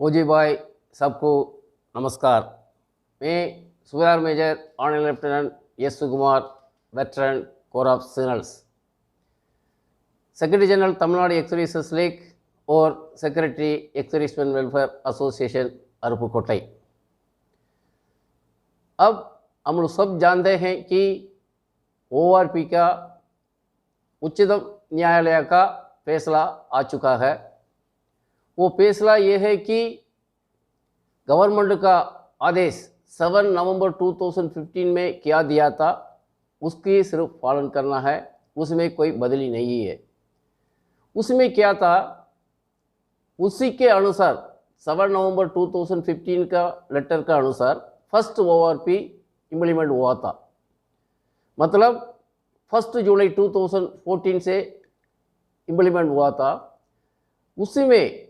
फौजी भाई सबको नमस्कार। मैं Subedar major honour lieutenant S Sukumar, veteran corps of signals, secretary general Tamil Nadu ex services league और secretary ex serviceman welfare association Aruppukottai. अब हम लोग सब जानते हैं कि ORP का उच्चतम न्यायालय का फैसला आ चुका है। वो फैसला ये है कि गवर्नमेंट का आदेश 7 नवंबर 2015 में क्या दिया था उसकी सिर्फ पालन करना है, उसमें कोई बदली नहीं है। उसमें क्या था उसी के अनुसार 7 नवंबर 2015 का लेटर का अनुसार फर्स्ट ORP इम्प्लीमेंट हुआ था। मतलब 1 जुलाई 2014 से इम्प्लीमेंट हुआ था। उसमें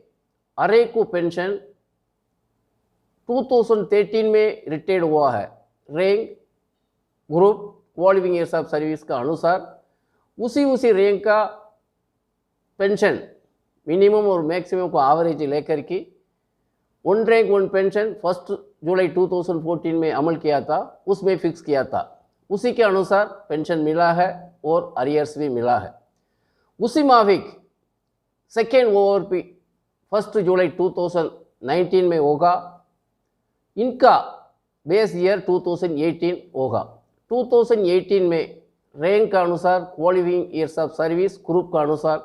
हर एक को पेंशन 2013 में रिटायर्ड हुआ है rank group qualifying years of service का अनुसार उसी रैंक का पेंशन मिनिमम और मैक्सिमम को एवरेज लेकर के 1 रैंक 1 पेंशन 1 जुलाई 2014 में अमल किया था, उसमें फिक्स किया था। उसी के अनुसार पेंशन मिला है और अरियर्स भी मिला है। उसी माफिक सेकेंड ORP 1 जुलाई 2019 में होगा। इनका बेस ईयर 2018 होगा। 2018 में रैंक का अनुसार qualifying years of service group का अनुसार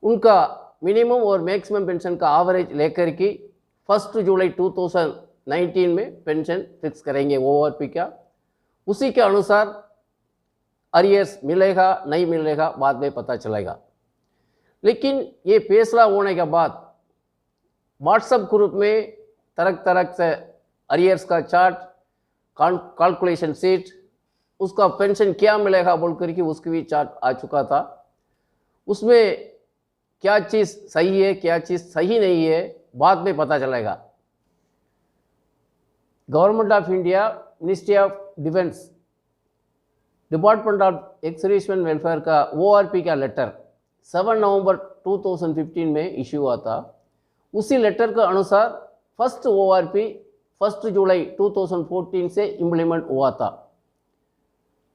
उनका मिनिमम और मैक्सिमम पेंशन का एवरेज लेकर के 1 जुलाई 2019 में पेंशन फिक्स करेंगे ORP का। उसी के अनुसार अरियर्स मिलेगा नहीं मिलेगा बाद में पता चलेगा। लेकिन ये फैसला होने के बाद व्हाट्सएप ग्रुप में तरह से अरियर्स का चार्ट, कैलकुलेशन सीट, उसका पेंशन क्या मिलेगा बोल करके उसकी भी चार्ट आ चुका था। उसमें क्या चीज़ सही है क्या चीज़ सही नहीं है बाद में पता चलेगा। Government of India, ministry of defence, department of x serviceman welfare का ORP का लेटर 7 नवंबर 2015 में इश्यू हुआ था। उसी लेटर के अनुसार फर्स्ट ORP 1 जुलाई 2014 से इम्प्लीमेंट हुआ था।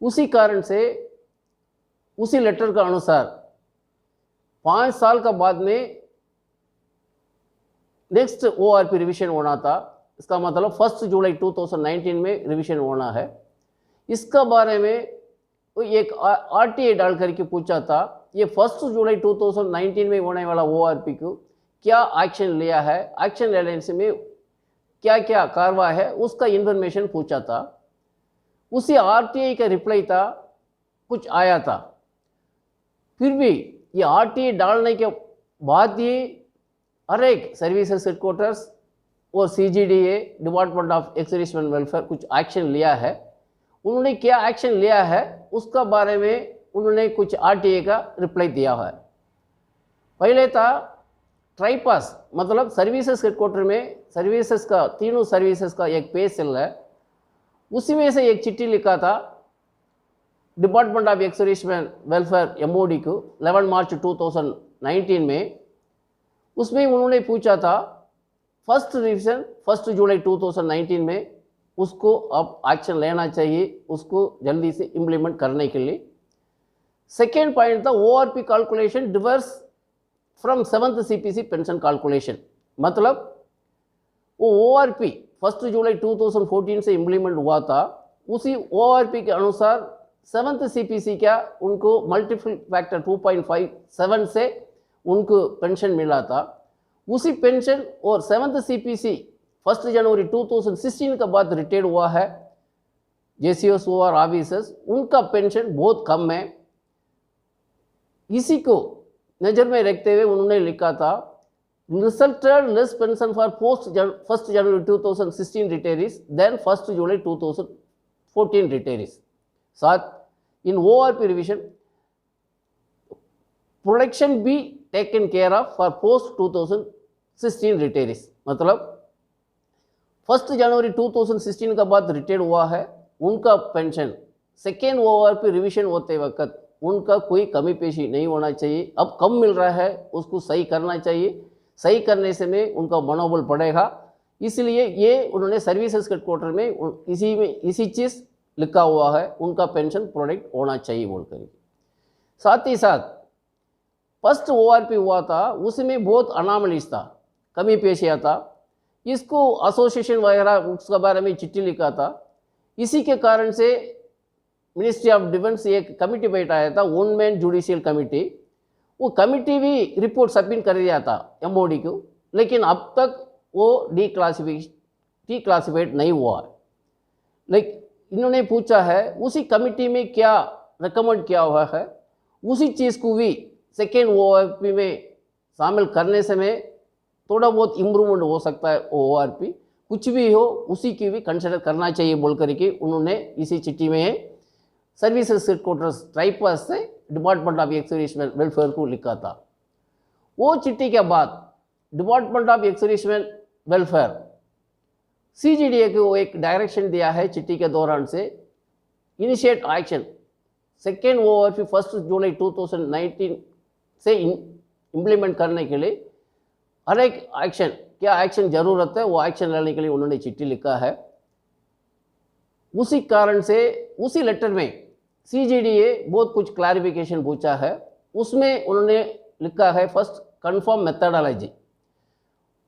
उसी कारण से उसी लेटर के अनुसार 5 साल का बाद में नेक्स्ट ORP रिवीजन होना था। इसका मतलब 1 जुलाई 2019 में रिवीजन होना है। इसका बारे में एक RTA डाल करके पूछा था, ये 1 जुलाई 2019 में होने वाला ORP को क्या एक्शन लिया है, एक्शन लेने से में क्या क्या कार्रवाई है उसका इन्फॉर्मेशन पूछा था। उसी RTA का रिप्लाई था, कुछ आया था। फिर भी ये RTA डालने के बाद ही हर एक सर्विसेज हेडक्वार्टर्स और CGDA, department of x serviceman welfare कुछ एक्शन लिया है। उन्होंने क्या एक्शन लिया है उसका बारे में उन्होंने कुछ RTA का रिप्लाई दिया है। पहले था ट्राइपास, मतलब सर्विसेज हेडक्वार्टर में सर्विसेज का तीनों सर्विसेज का एक पे सेल है। उसी में से एक चिट्ठी लिखा था department of x serviceman welfare MOD को 11 मार्च 2019 में। उसमें उन्होंने पूछा था फर्स्ट रिवीजन 1 जुलाई 2019 में उसको अब एक्शन लेना चाहिए, उसको जल्दी से इम्प्लीमेंट करने के लिए। सेकेंड पॉइंट था ORP calculation Divers from 7th CPC pension calculation. मतलब वो ORP 1 जुलाई 2014 से इम्प्लीमेंट हुआ था। उसी ORP के अनुसार 7th CPC क्या उनको मल्टीपल फैक्टर 2.57 से उनको पेंशन मिला था। उसी पेंशन और 7th CPC 1 जनवरी 2016 के बाद रिटायर्ड हुआ है JCOs और ऑफिसर्स, उनका पेंशन बहुत कम है। इसी को नज़र में रखते हुए उन्होंने लिखा था resulted less pension for post 1 January 2016 retirees than 1 July 2014 retirees. साथ in ORP revision production be taken care of for post 2016 retirees. मतलब 1 जनवरी 2016 का बाद रिटायर्ड हुआ है, उनका पेंशन सेकेंड ORP रिविजन होते वक्त उनका कोई कमी पेशी नहीं होना चाहिए। अब कम मिल रहा है उसको सही करना चाहिए। सही करने से में उनका मनोबल बढ़ेगा। इसलिए ये उन्होंने सर्विसेज हेडक्वार्टर में इसी चीज़ लिखा हुआ है, उनका पेंशन प्रोडक्ट होना चाहिए बोल कर। साथ ही साथ फर्स्ट ORP हुआ था, उसमें बहुत अनामलीज था, कमी पेशियाँ था। इसको एसोसिएशन वगैरह उसके बारे में चिट्ठी लिखा था। इसी के कारण से मिनिस्ट्री ऑफ डिफेंस एक कमेटी बैठाया था, 1 मैन जुडिशियल कमेटी। वो कमेटी भी रिपोर्ट सबमिट कर दिया था MOD को, लेकिन अब तक वो डिक्लासिफाइड नहीं हुआ है। लेकिन इन्होंने पूछा है उसी कमेटी में क्या रिकमेंड किया हुआ है, उसी चीज़ को भी सेकेंड ORP में शामिल करने से में थोड़ा बहुत इम्प्रूवमेंट हो सकता है। ORP कुछ भी हो उसी की भी कंसिडर करना चाहिए बोल करके उन्होंने इसी चिट्ठी में सर्विसेज हेडक्वार्टर्स ट्राइपास से डिपार्टमेंट ऑफ एक्स-सर्विसमैन वेलफेयर को लिखा था। वो चिट्ठी के बाद department of ex-serviceman welfare CGDA को एक डायरेक्शन दिया है चिट्ठी के दौरान से, इनिशिएट एक्शन सेकेंड ORP 1 जुलाई 2019 से इम्प्लीमेंट करने के लिए हर एक एक्शन, क्या एक्शन ज़रूरत है वो एक्शन लेने के लिए उन्होंने चिट्ठी लिखा है। उसी कारण से उसी लेटर में CGDA बहुत कुछ क्लैरिफिकेशन पूछा है। उसमें उन्होंने लिखा है फर्स्ट कंफर्म मेथडोलॉजी,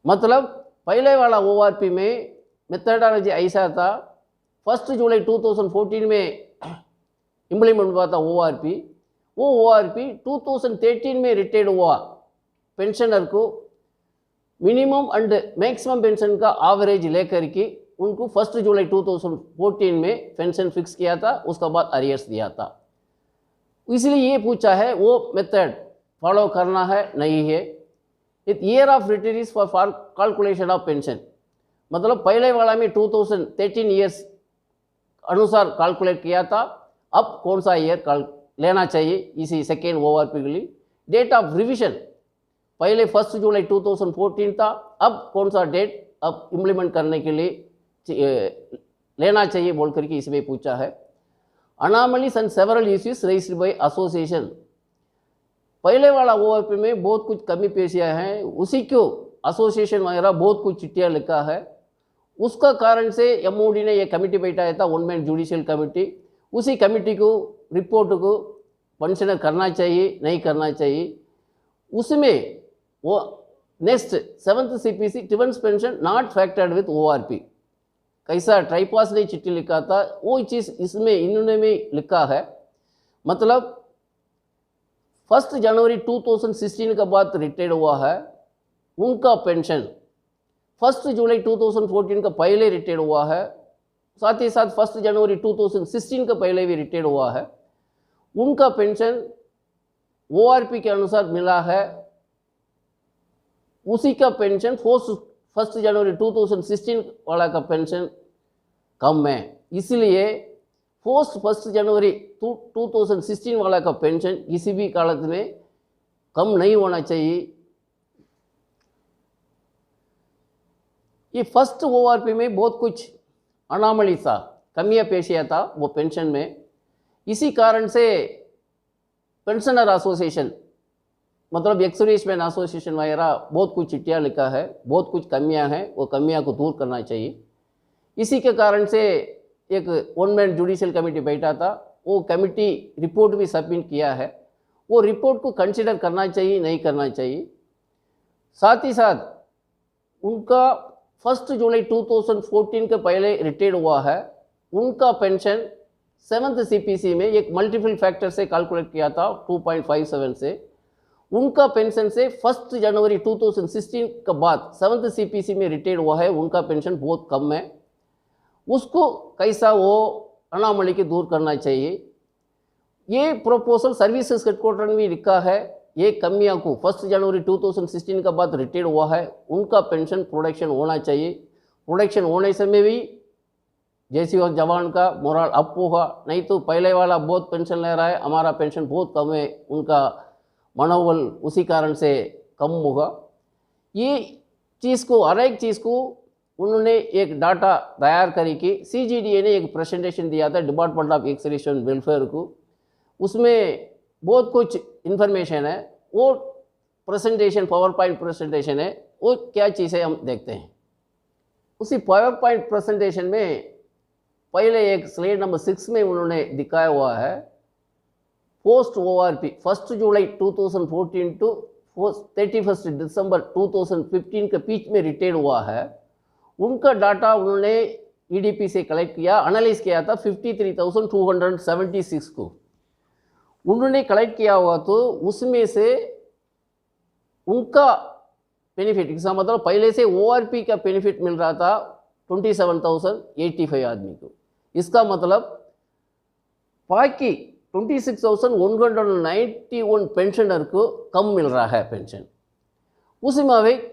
मतलब पहले वाला ORP में मेथडोलॉजी ऐसा था, 1 जुलाई 2014 में इम्प्लीमेंट हुआ था ORP। वो ORP 2013 में रिटायर्ड हुआ पेंशनर को मिनिमम एंड मैक्सिमम पेंशन का एवरेज लेकर के उनको 1 जुलाई 2014 में पेंशन फिक्स किया था, उसके बाद अरियर्स दिया था। इसलिए ये पूछा है वो मेथड फॉलो करना है नहीं है। Year of retirees for calculation of pension, मतलब पहले वाला में 2013 ईयर्स अनुसार कैलकुलेट किया था, अब कौन सा ईयर लेना चाहिए इसी सेकेंड ORP के लिए। डेट ऑफ रिविजन पहले 1 जुलाई 2014 था, अब कौन सा डेट अब इम्प्लीमेंट करने के लिए लेना चाहिए बोल करके इसमें पूछा है। Anomalies and several issues raised by association, पहले वाला ORP में बहुत कुछ कमी पेशियाँ हैं, उसी को एसोसिएशन वगैरह बहुत कुछ चिट्ठियाँ लिखा है। उसका कारण से MOD ने यह कमेटी बैठाया था, 1 मैन जुडिशियल कमेटी। उसी कमेटी को रिपोर्ट को कंसिडर करना चाहिए नहीं करना चाहिए। उसमें वो next 7th CPC defence pension not factored with ORP, कैसा ट्राइपास ने चिट्ठी लिखा था वो चीज़ इसमें इन्होंने में लिखा है। मतलब 1 जनवरी 2016 के बाद रिटायर्ड हुआ है, उनका पेंशन 1 जुलाई 2014 का पहले रिटायर्ड हुआ है, साथ ही साथ 1 जनवरी 2016 का पहले भी रिटायर्ड हुआ है, उनका पेंशन ORP के अनुसार मिला है। उसी का पेंशन 1 जनवरी 2016 वाला का पेंशन कम है, इसलिए 1 जनवरी 2016 वाला का पेंशन किसी भी कालत में कम नहीं होना चाहिए। ये फर्स्ट ORP में बहुत कुछ अनामली था, कमियाँ पेशियाँ था वो पेंशन में। इसी कारण से पेंशनर एसोसिएशन मतलब एक्स-सर्विसमैन एसोसिएशन वगैरह बहुत कुछ चिट्ठियाँ लिखा है, बहुत कुछ कमियाँ हैं, वो कमियाँ को दूर करना चाहिए। इसी के कारण से एक 1 मैन जुडिशियल कमेटी बैठा था, वो कमेटी रिपोर्ट भी सबमिट किया है, वो रिपोर्ट को कंसिडर करना चाहिए नहीं करना चाहिए। साथ ही साथ उनका 1 जुलाई 2014 के पहले रिटायर्ड हुआ है, उनका पेंशन 7th CPC में एक मल्टीपल फैक्टर से कैलकुलेट किया था 2.57 से, उनका पेंशन से 1 जनवरी 2016 के बाद 7th CPC में रिटायर्ड हुआ है, उनका पेंशन बहुत कम है। उसको कैसा वो अनामली के दूर करना चाहिए। ये प्रोपोजल सर्विसेज हेडक्वार्टर में भी लिखा है, ये कमियाँ को 1 जनवरी 2016 के बाद रिटायर्ड हुआ है, उनका पेंशन प्रोडक्शन होना चाहिए। प्रोडक्शन होने से में भी जैसी और जवान का मोरल अप होगा, नहीं तो पहले वाला बहुत पेंशन ले रहा है, हमारा पेंशन बहुत कम है, उनका मनोबल उसी कारण से कम होगा। ये चीज़ को हर एक चीज़ को उन्होंने एक डाटा तैयार करके CGDA ने एक प्रेजेंटेशन दिया था डिपार्टमेंट ऑफ एक्स-सर्विसमैन वेलफेयर को, उसमें बहुत कुछ इन्फॉर्मेशन है, वो प्रेजेंटेशन पावर पॉइंट प्रेजेंटेशन है, वो क्या चीज़ है हम देखते हैं। उसी पावर पॉइंट प्रेजेंटेशन में पहले एक स्लाइड नंबर 6 में उन्होंने दिखाया हुआ है पोस्ट ORP 1 जुलाई 2014 टू 31 दिसंबर 2015 के बीच में रिटेन हुआ है। उनका डाटा उन्होंने EDP से कलेक्ट किया, एनालाइज किया था 53,276 को उन्होंने कलेक्ट किया हुआ। तो उसमें से उनका बेनिफिट, इसका मतलब पहले से ORP का बेनिफिट मिल रहा था 27,085 आदमी को। इसका मतलब बाकी 26,191 पेंशनर को कम मिल रहा है पेंशन। उसी में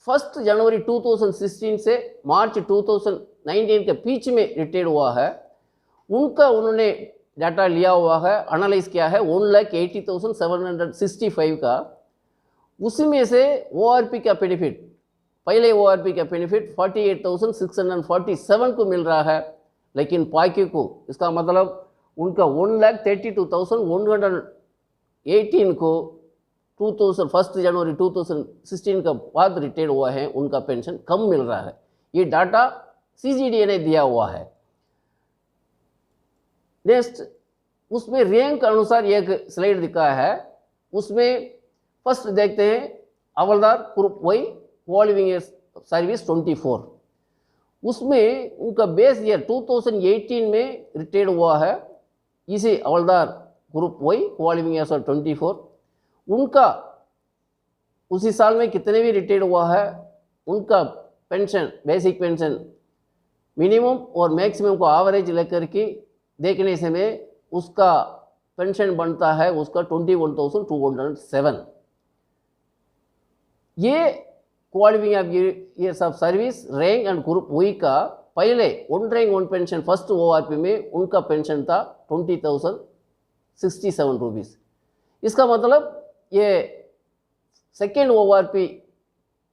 1 जनवरी 2016 से मार्च 2019 के बीच में रिटेन हुआ है। उनका उन्होंने डाटा लिया हुआ है, एनालाइज किया है 1,80,765 का। उसी में से ORP का बेनिफिट, पहले ORP का बेनिफिट 48,647 को मिल रहा है, लेकिन बाकी को, इसका मतलब उनका 1,32,118 को 1 जनवरी 2016 का बाद रिटेन हुआ है, उनका पेंशन कम मिल रहा है। ये डाटा CGDA ने दिया हुआ है। नेक्स्ट, उसमें रैंक अनुसार एक स्लाइड दिखा है। उसमें फर्स्ट देखते हैं havildar group Y qualifying year service 24। उसमें उनका बेस ईयर 2018 में रिटेन हुआ है। इसी हवलदार ग्रुप वाई क्वालिफाइंग ईयर 24 उनका उसी साल में कितने भी रिटेन हुआ है, उनका पेंशन, बेसिक पेंशन मिनिमम और मैक्सिमम को एवरेज लेकर के देखने से में उसका पेंशन बनता है उसका 21,207। ये qualifying years of service rank and group Y का पहले 1 रैंक 1 पेंशन फर्स्ट ORP में उनका पेंशन था 20,067 रुपीज़। इसका मतलब ये सेकेंड ORP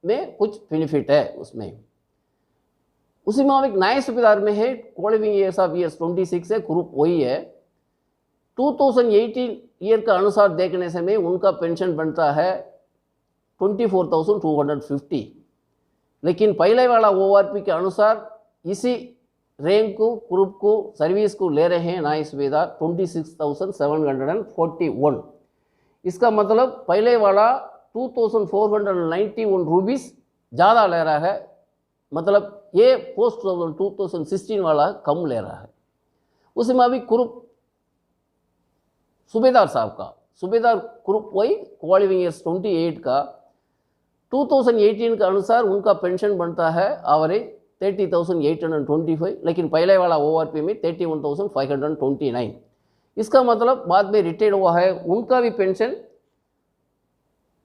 में कुछ बेनिफिट है उसमें। उसी में एक नए सूबेदार में है क्वालिफाइंग ईयर्स ऑफ ईयर्स 26 है, ग्रुप वाई है। 2018 ईयर का अनुसार देखने से में उनका पेंशन बनता है 24,250, लेकिन पहले वाला ORP के अनुसार इसी रैंक को ग्रुप को सर्विस को ले रहे हैं नए सूबेदार 26,741। इसका मतलब पहले वाला 2,491 रुपीज़ ज़्यादा ले रहा है, मतलब ये पोस्ट 2016 वाला कम ले रहा है। उसमें अभी ग्रुप सूबेदार साहब का, सूबेदार ग्रुप वाई क्वालिफाइंग ईयर्स 28 का 2018 के अनुसार उनका पेंशन बनता है एवरेज 30,825, लेकिन पहले वाला ORP में 31,529। इसका मतलब बाद में रिटेन हुआ है उनका भी पेंशन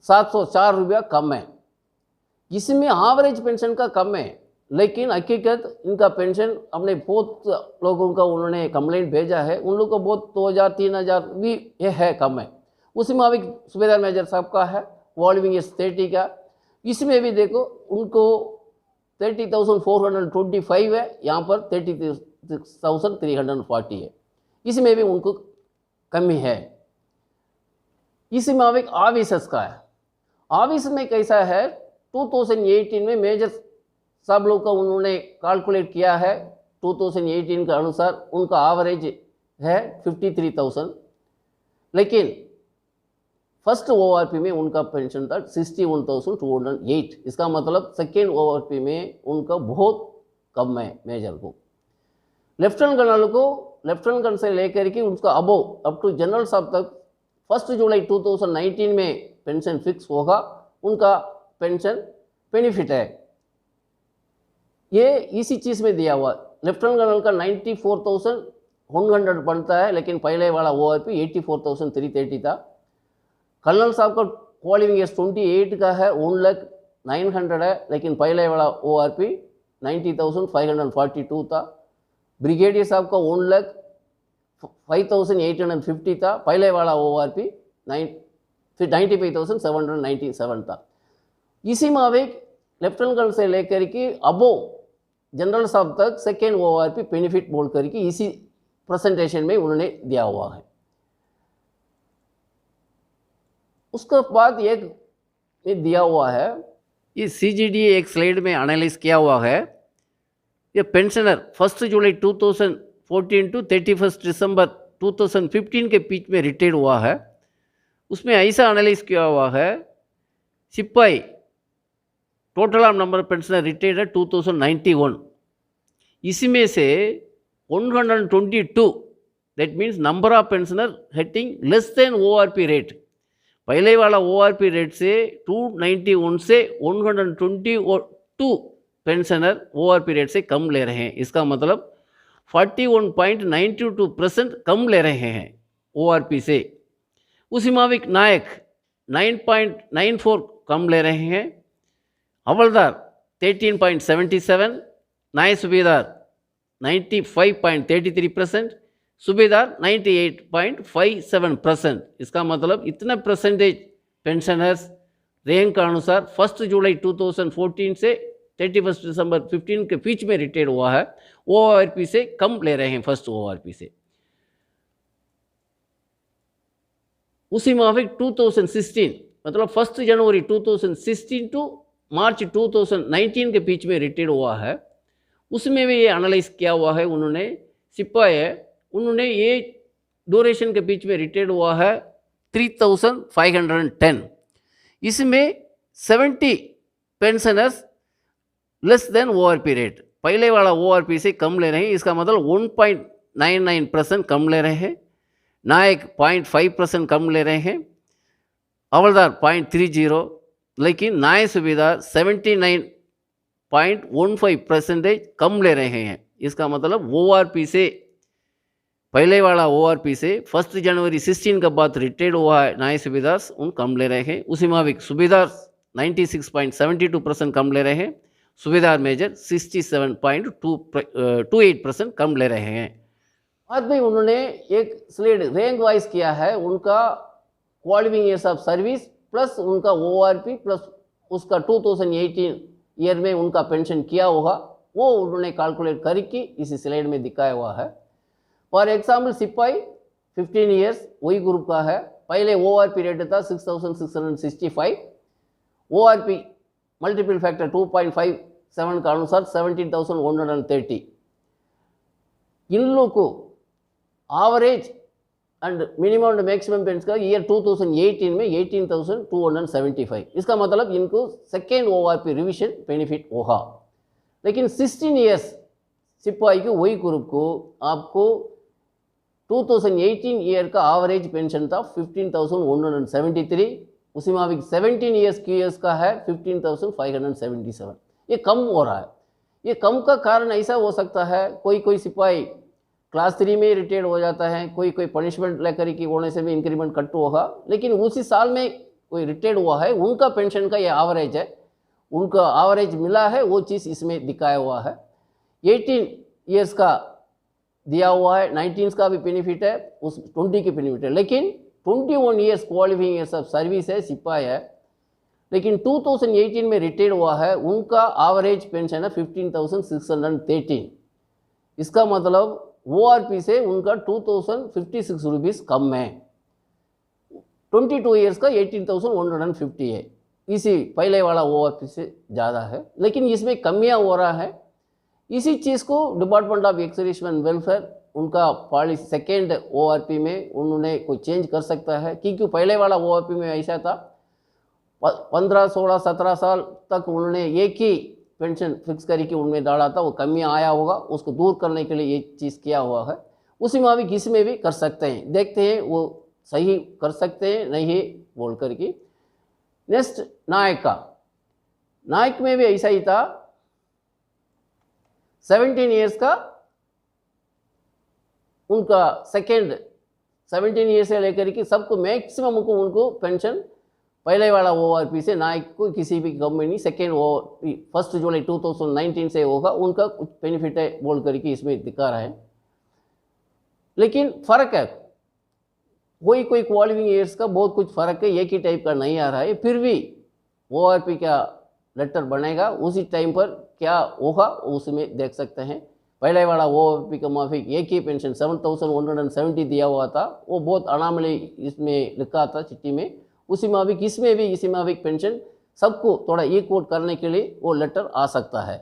704 रुपया कम है। इसमें एवरेज पेंशन का कम है, लेकिन हकीकत इनका पेंशन हमने बहुत लोगों का उन्होंने कंप्लेंट भेजा है, उन लोगों को बहुत 2,000-3,000 भी ये है कम है। उसी में अभी सूबेदार मेजर साहब का है क्वालिफाइंग ईयर्स 30 का। इसमें भी देखो उनको 30,425 है, यहाँ पर 36,340 है, इसमें भी उनको कमी है। इसमें एक ऑफिसर्स का है। ऑफिस में कैसा है 2018 में मेजर सब लोग का उन्होंने कैलकुलेट किया है 2018 के अनुसार उनका एवरेज है 53,000, लेकिन फर्स्ट ORP में उनका पेंशन था 61,208। इसका मतलब सेकेंड ORP में उनका बहुत कम है मेजर को। लेफ्टिनेंट कर्नल को लेफ्टिनेंट कर्नल से लेकर के उसका अबव अप टू जनरल साहब तक 1 जुलाई 2019 में पेंशन फिक्स होगा, उनका पेंशन बेनिफिट है। ये इसी चीज़ में दिया हुआ। लेफ्टिनेंट कर्नल का 94,100 बनता है, लेकिन पहले वाला ORP 84,330 था। कर्नल साहब का क्वालिफाइंग ईयर्स 28 का है 1,09,000 है, लेकिन पहले वाला ORP 90,542 था। ब्रिगेडियर साहब का 1,05,850 था, पहले वाला ORP 95,797 था। इसी में एक लेफ्टिनेंट कर्नल से लेकर के अबो जनरल साहब तक सेकेंड ORP बेनिफिट बोल करके इसी प्रेजेंटेशन में उन्होंने दिया हुआ है। उसके बाद एक में दिया हुआ है। ये CGD एक स्लाइड में एनालाइज किया हुआ है। ये पेंशनर 1 जुलाई 2014 टू 31 दिसंबर 2015 के बीच में रिटायर्ड हुआ है, उसमें ऐसा एनालाइज किया हुआ है, सिपाही total of number of pensioner retired है 2091, इसमें से 122 that means number of pensioner hating less than ORP rate, पहले वाला ORP रेट से 291 से 122 पेंशनर ORP रेट से कम ले रहे हैं। इसका मतलब 41.92% कम ले रहे हैं ORP से। उसी माविक नायक 9.94 कम ले रहे हैं, हवलदार 13.77, नायब सूबेदार 95.33%, सूबेदार 98.57%। इसका मतलब इतना परसेंटेज पेंशनर्स रैंक के अनुसार 1 जुलाई 2014 से 31 दिसंबर 15 के बीच में रिटायर्ड हुआ है, ORP से कम ले रहे हैं फर्स्ट ORP से। उसी माफिक 2016 मतलब 1 जनवरी 2016 टू मार्च 2019 के बीच में रिटायर्ड हुआ है, उसमें भी ये एनालाइज किया हुआ है उन्होंने। सिपाही है, उन्होंने ये ड्यूरेशन के बीच में रिटायर्ड हुआ है 3510, इसमें 70 pensioners less than ORP rate, पहले वाला ORP से कम ले रहे हैं। इसका मतलब 1.99% कम ले रहे हैं, नायक 0.5% कम ले रहे हैं, हवलदार 0.30, लेकिन नायब सूबेदार 79.15% कम ले रहे हैं। इसका मतलब ORP से पहले वाला ORP से 1 जनवरी 16 के बाद रिटायर्ड हुआ है नायब सूबेदार, उन कम ले रहे हैं। उसी माविक सूबेदार 96.72% कम ले रहे हैं, सूबेदार मेजर 67.28% कम ले रहे हैं। बाद में उन्होंने एक स्लेड रैंक वाइज किया है, उनका qualifying years of service plus उनका ORP प्लस उसका 2018 ईयर में उनका पेंशन किया होगा, वो उन्होंने कैलकुलेट करके इसी स्लाइड में दिखाया हुआ है। फॉर एग्जाम्पल सिपाही 15 ईयर्स वही ग्रुप का है, पहले ORP रेट था 6665, ORP मल्टीपल फैक्टर 2.57 का अनुसार 17,130। इन लोगों को average and minimum and maximum pension का ईयर 2018 में 18,275। इसका मतलब इनको सेकेंड ORP रिविजन बेनिफिट होगा। लेकिन 16 ईयर्स सिपाही के वही ग्रुप को आपको 2018 ईयर का एवरेज पेंशन था 15,173, उसी माविक 17 ईयर्स QS का है 15,577। ये कम हो रहा है। ये कम का कारण ऐसा हो सकता है, कोई कोई सिपाही क्लास 3 में रिटायर्ड हो जाता है, कोई कोई पनिशमेंट लेकर के होने से भी इंक्रीमेंट कट होगा, लेकिन उसी साल में कोई रिटायर्ड हुआ है, उनका पेंशन का ये एवरेज है, उनका एवरेज मिला है, वो चीज़ इसमें दिखाया हुआ है। 18 ईयर्स का दिया हुआ है, 19 का भी बेनिफिट है, उस 20 की बेनिफिट है, लेकिन 21 years qualifying years of service है, सिपाही है, लेकिन 2018 में रिटायर्ड हुआ है, उनका एवरेज पेंशन है 15,613। इसका मतलब ORP से उनका 2,056 रुपीज़ कम है। 22 ईयर्स का 18,150 है, इसी पहले वाला ORP से ज़्यादा है, लेकिन इसमें कमियां हो रहा है। इसी चीज़ को department of ex-service and welfare उनका पॉलिसी सेकेंड ORP में उन्होंने कोई चेंज कर सकता है, क्योंकि पहले वाला ORP में ऐसा था 15, 16, 17 साल तक उन्होंने एक ही पेंशन फिक्स करके उनमें डाला था, वो कमियां आया होगा, उसको दूर करने के लिए ये चीज़ किया हुआ है। उसी में भी किसी में भी कर सकते हैं, देखते हैं वो सही कर सकते हैं नहीं बोल करके। नेक्स्ट नायक का, नायक में भी ऐसा ही था, 17 ईयर्स का उनका सेकेंड 17 ईयर से लेकर के सबको मैक्सिमम को उनको पेंशन पहले वाला ORP से नायक को किसी भी कंपनी सेकेंड 1 जुलाई 2019 से होगा, उनका कुछ बेनिफिट है बोल करके इसमें दिखा रहा है। लेकिन फ़र्क है, कोई कोई क्वालिफाइंग ईयर्स का बहुत कुछ फ़र्क है, एक ही टाइप का नहीं आ रहा है। फिर भी ORP का लेटर बनेगा, उसी टाइम पर क्या होगा उसमें देख सकते हैं। पहले वाला ORP का माफिक एक ही पेंशन 7,170 दिया हुआ था, वो बहुत अनामली इसमें लिखा था चिट्ठी में, उसी माफिक इसमें भी इसी माफिक पेंशन सबको थोड़ा इक्वल करने के लिए वो लेटर आ सकता है।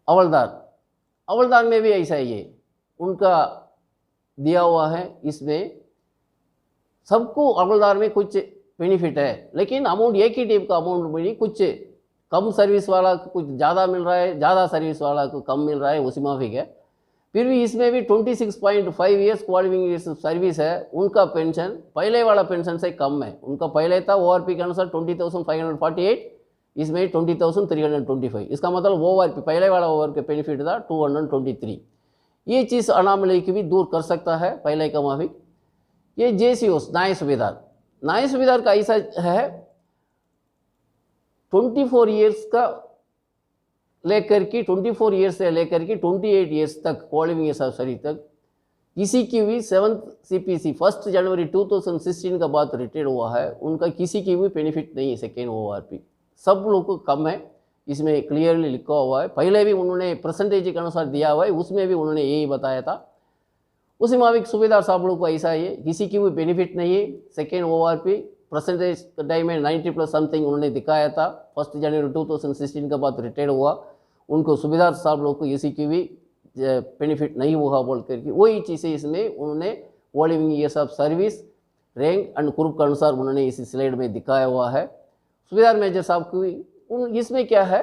हवलदार में भी ऐसा ही है, उनका दिया हुआ है, इसमें सबको हवलदार में कुछ बेनिफिट है, लेकिन अमाउंट एक ही टाइप का अमाउंट मिली, कुछ कम सर्विस वाला को कुछ ज़्यादा मिल रहा है, ज़्यादा सर्विस वाला को कम मिल रहा है, उसी माफिक है। फिर भी इसमें भी 26.5 ईयर्स क्वालिफिंग ईयर्स सर्विस है, उनका पेंशन पहले वाला पेंशन से कम है। उनका पहले था ORP के अनुसार 20,548, इसमें 20,325। इसका मतलब ORP पहले वाला ORP बेनिफिट था 223। ये चीज़ अनामली की भी दूर कर सकता है पहले का माफिक। ये JCOs न्याय सुविधार का ऐसा है 24 ईयर्स का लेकर के 24 ईयर्स से लेकर के 28 ईयर्स तक क्वालिफिंग ईयर्स ऑफ सर्विस तक किसी की भी 7th CPC 1 जनवरी 2016 का बाद रिटायर्ड हुआ है, उनका किसी की भी बेनिफिट नहीं है सेकेंड ORP। सब लोग को कम है, इसमें क्लियरली लिखा हुआ है। पहले भी उन्होंने परसेंटेज के अनुसार दिया हुआ है, उसमें भी उन्होंने यही बताया था। उसी माफिक सुबेदार साहब लोग को ऐसा है, किसी की भी बेनिफिट नहीं है सेकेंड ORP। परसेंटेज टाइम में 90+ समथिंग उन्होंने दिखाया था, 1 जनवरी 2016 के बाद रिटायर्ड हुआ, उनको सुबेदार साहब लोग को किसी की भी बेनिफिट नहीं हुआ बोल करके वही चीज़ें इसमें उन्होंने qualifying years of service rank and group के अनुसार उन्होंने इस स्लाइड में दिखाया हुआ है। सुबेदार मेजर साहब की इसमें क्या है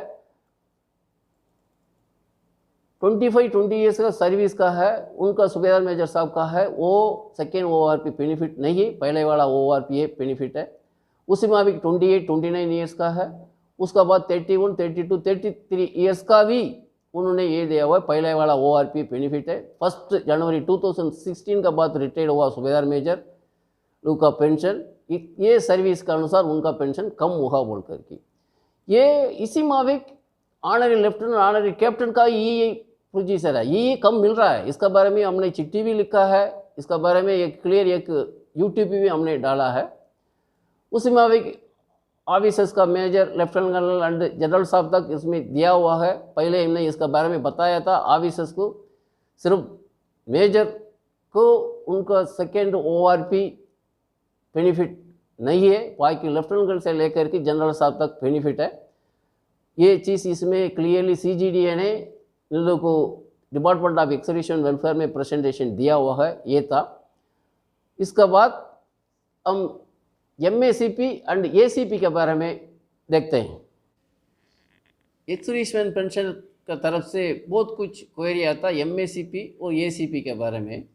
20 ईयर्स का सर्विस का है, उनका सुबेदार मेजर साहब का है, वो सेकेंड ORP बेनिफिट नहीं है, पहले वाला ORP बेनिफिट है। उसी माफिक 29 ईयर्स का है, उसका बाद 31, 32, 33 ईयर्स का भी उन्होंने ये दिया हुआ है, पहले वाला ORP बेनिफिट है। 1 जनवरी 2016 का बाद रिटायर्ड हुआ सुबेदार मेजर लोग का पेंशन ये सर्विस के अनुसार उनका पेंशन कम हुआ बोल करके। ये इसी माफिक ऑनरी लेफ्टिनेंट ऑनरी कैप्टन का ये पोजीशन है, ये कम मिल रहा है। इसका बारे में हमने चिट्ठी भी लिखा है, इसका बारे में एक क्लियर एक यूट्यूब भी हमने डाला है। उसी माफिक ऑफिसर्स का major lieutenant colonel and general साहब तक इसमें दिया हुआ है। पहले हमने इसका बारे में बताया था, ऑफिसर्स को सिर्फ मेजर को उनका सेकेंड ORP बेनिफिट नहीं है, बाकी लेफ्टिनेंट कर्नल से लेकर के जनरल साहब तक बेनिफिट है। ये चीज़ इसमें क्लियरली CGDA ने इन लोगों को डिपार्टमेंट ऑफ एक्सर्विशन वेलफेयर में प्रेजेंटेशन दिया हुआ है, ये था। इसके बाद हम MACP एंड ACP के बारे में देखते हैं। एक्सर्विशन पेंशन का तरफ से बहुत कुछ क्वेरी आता MACP और ACP के बारे में।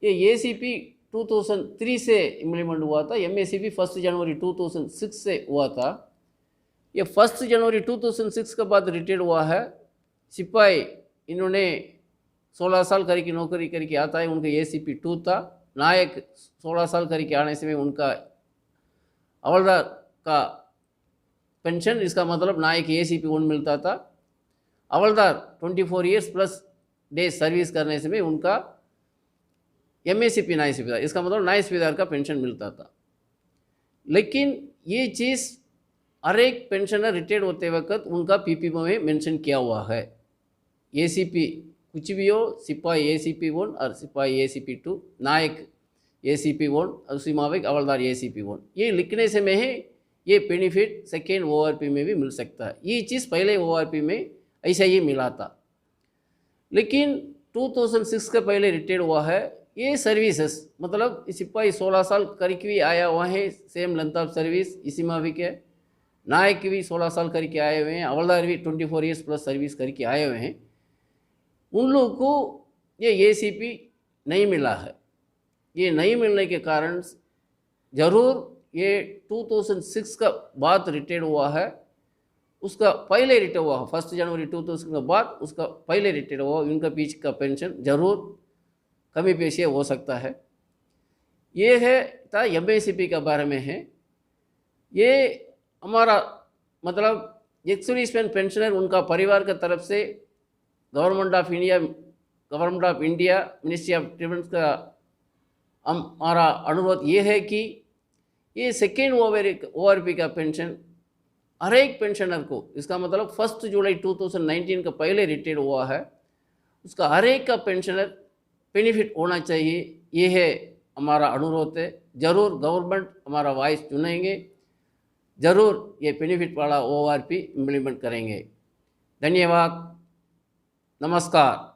ये ACP 2003 से इम्प्लीमेंट हुआ था, MACP 1 जनवरी 2006 से हुआ था। ये 1 जनवरी 2006 के बाद रिटायर्ड हुआ है। सिपाही इन्होंने 16 साल करके नौकरी करके आता है, उनका ACP 2 था। नायक 16 साल करके आने से में उनका हवलदार का पेंशन, इसका मतलब नायक ACP 1 मिलता था। हवलदार 24 ईयर्स प्लस डे सर्विस करने से में उनका MACP नायक सुबेदार, इसका मतलब नायक सुबेदार का पेंशन मिलता था। लेकिन ये चीज़ हर एक पेंशनर रिटायर्ड होते वक्त उनका PPO में मेंशन किया हुआ है। ACP कुछ भी हो, सिपाही ACP 1 और सिपाही ACP 2, नायक ACP 1 और उसी माफिक हवलदार ACP 1, ये लिखने से में है ये बेनिफिट सेकेंड ORP में भी मिल सकता है। ये चीज़ पहले ORP में ऐसा ही मिला था, लेकिन 2006 के पहले रिटायर्ड हुआ है। ये सर्विसेस मतलब सिपाही 16 साल करके भी आया हुआ है, सेम लेंथ ऑफ सर्विस इसी माफिक है। नायक भी 16 साल करके आए हुए हैं, हवलदार भी 24 ईयर्स प्लस सर्विस करके आए हुए हैं। उन लोगों को ये ACP नहीं मिला है। ये नहीं मिलने के कारण ज़रूर ये 2006 का बाद रिटायर्ड हुआ है, उसका पहले रिटायर हुआ 1 जनवरी 2000 के बाद उसका पहले रिटायर हुआ, उनका बीच का पेंशन ज़रूर कमी पेशी हो सकता है। ये है था MACP के बारे में है। ये हमारा मतलब एक्स-सर्विसमैन पेंशनर उनका परिवार की तरफ से government of India ministry of defence का हमारा अनुरोध ये है कि ये सेकेंड ORP का पेंशन हर एक पेंशनर को, इसका मतलब 1 जुलाई 2019 का पहले रिटायर हुआ है, उसका हर एक का पेंशनर बेनिफिट होना चाहिए। ये है हमारा अनुरोध है, ज़रूर गवर्नमेंट हमारा वॉइस सुनेंगे, ज़रूर ये बेनिफिट वाला ORP इम्प्लीमेंट करेंगे। धन्यवाद, नमस्कार।